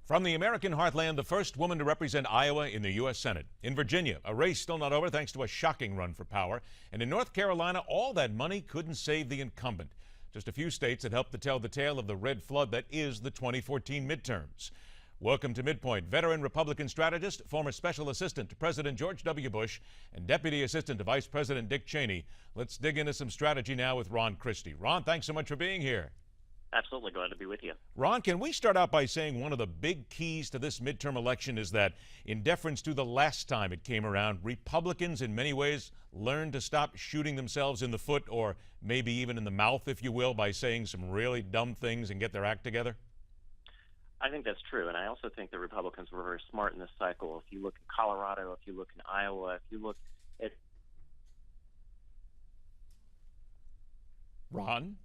From the American heartland, the first woman to represent Iowa in the U.S. Senate. In Virginia, a race still not over thanks to a shocking run for power. And in North Carolina, all that money couldn't save the incumbent. Just a few states that helped to tell the tale of the red flood that is the 2014 midterms. Welcome to MidPoint, veteran Republican strategist, former special assistant to President George W. Bush, and deputy assistant to Vice President Dick Cheney. Let's dig into some strategy now with Ron Christie. Ron, thanks so much for being here. Absolutely. Glad to be with you. Ron, can we start out by saying one of the big keys to this midterm election is that, in deference to the last time it came around, Republicans in many ways learned to stop shooting themselves in the foot, or maybe even in the mouth, if you will, by saying some really dumb things and get their act together? I think that's true, and I also think that Republicans were very smart in this cycle. If you look in Colorado, if you look in Iowa, if you look at... Ron?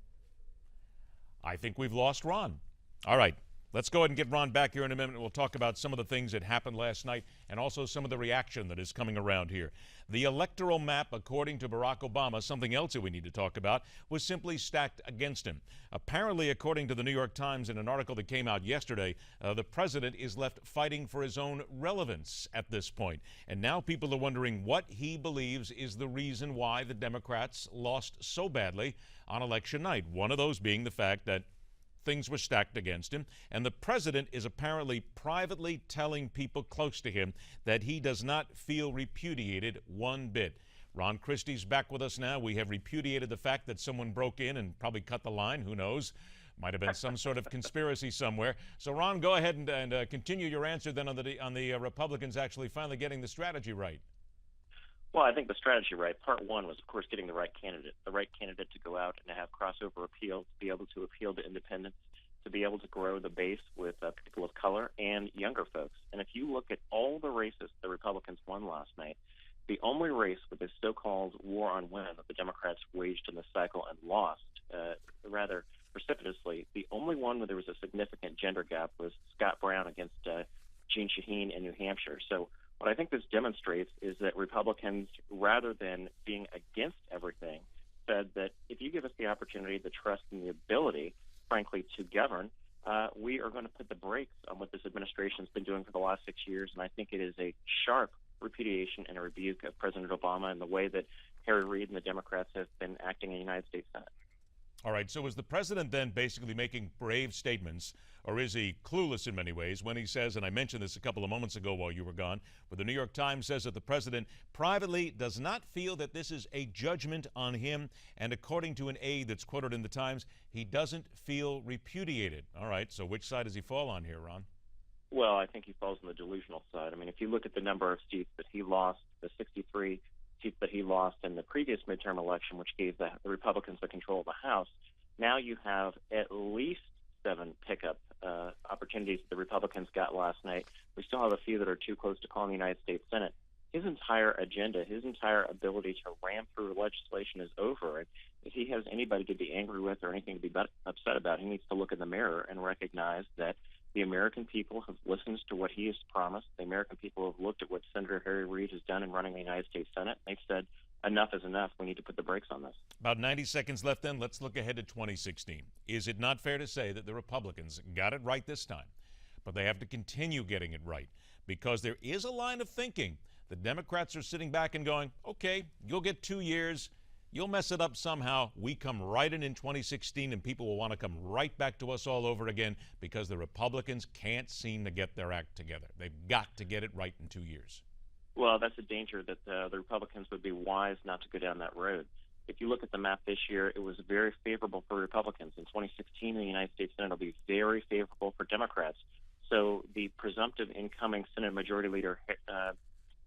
I think we've lost Ron. All right, let's go ahead and get Ron back here in a minute. We'll talk about some of the things that happened last night and also some of the reaction that is coming around here. The electoral map, according to Barack Obama, something else that we need to talk about, was simply stacked against him. Apparently, according to the New York Times in an article that came out yesterday, the president is left fighting for his own relevance at this point. And now people are wondering what he believes is the reason why the Democrats lost so badly on election night. One of those being the fact that things were stacked against him, and the president is apparently privately telling people close to him that he does not feel repudiated one bit. Ron Christie's back with us now. We have repudiated the fact that someone broke in and probably cut the line. Who knows? Might have been some sort of conspiracy somewhere. So, Ron, go ahead and continue your answer then on the Republicans actually finally getting the strategy right. Well, I think the strategy right. Part one was, of course, getting the right candidate to go out and to have crossover appeal, to be able to appeal to independents, to be able to grow the base with people of color and younger folks. And if you look at all the races the Republicans won last night, the only race with this so-called war on women that the Democrats waged in the cycle and lost, rather precipitously, the only one where there was a significant gender gap was Scott Brown against Jeanne Shaheen in New Hampshire. So what I think this demonstrates is that Republicans, rather than being against everything, said that if you give us the opportunity, the trust, and the ability, frankly, to govern, we are going to put the brakes on what this administration has been doing for the last 6 years. And I think it is a sharp repudiation and a rebuke of President Obama and the way that Harry Reid and the Democrats have been acting in the United States Senate. All right, so is the president then basically making brave statements, or is he clueless in many ways when he says, and I mentioned this a couple of moments ago while you were gone, where the New York Times says that the president privately does not feel that this is a judgment on him, and according to an aide that's quoted in the Times, he doesn't feel repudiated. All right, so which side does he fall on here, Ron? Well, I think he falls on the delusional side. I mean, if you look at the number of seats that he lost, the 63 seats that he lost in the previous midterm election, which gave the Republicans the control of the House, now you have at least 7 pickup opportunities that the Republicans got last night. We still have a few that are too close to calling the United States Senate. His entire agenda, his entire ability to ram through legislation is over. And if he has anybody to be angry with or anything to be upset about, he needs to look in the mirror and recognize that the American people have listened to what he has promised. The American people have looked at what Senator Harry Reid has done in running the United States Senate. They've said, enough is enough. We need to put the brakes on this. About 90 seconds left then. Let's look ahead to 2016. Is it not fair to say that the Republicans got it right this time, but they have to continue getting it right? Because there is a line of thinking. The Democrats are sitting back and going, okay, you'll get 2 years. You'll mess it up somehow. We come right in 2016, and people will want to come right back to us all over again because the Republicans can't seem to get their act together. They've got to get it right in 2 years. Well, that's a danger that the Republicans would be wise not to go down that road. If you look at the map this year, it was very favorable for Republicans. In 2016, the United States Senate will be very favorable for Democrats. So the presumptive incoming Senate Majority Leader,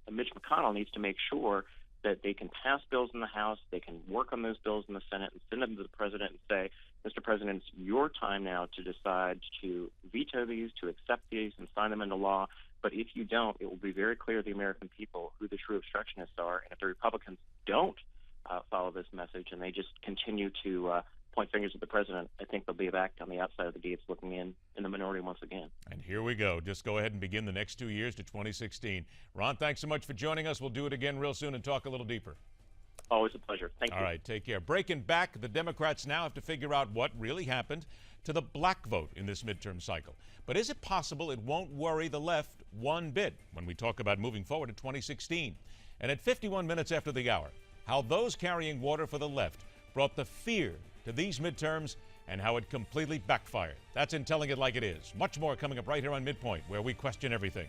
Mitch McConnell, needs to make sure that they can pass bills in the House, they can work on those bills in the Senate and send them to the president and say, Mr. President, it's your time now to decide to veto these, to accept these, and sign them into law. But if you don't, it will be very clear to the American people who the true obstructionists are. And if the Republicans don't follow this message and they just continue to point fingers at the president, I think they'll be back on the outside of the gates looking in the minority once again. And here we go. Just go ahead and begin the next 2 years to 2016. Ron, thanks so much for joining us. We'll do it again real soon and talk a little deeper. Always a pleasure. Thank you. All right, take care. Breaking back, the Democrats now have to figure out what really happened to the black vote in this midterm cycle. But is it possible it won't worry the left one bit when we talk about moving forward to 2016? And at 51 minutes after the hour, how those carrying water for the left brought the fear to these midterms and how it completely backfired. That's in Telling It Like It Is. Much more coming up right here on MidPoint, where we question everything.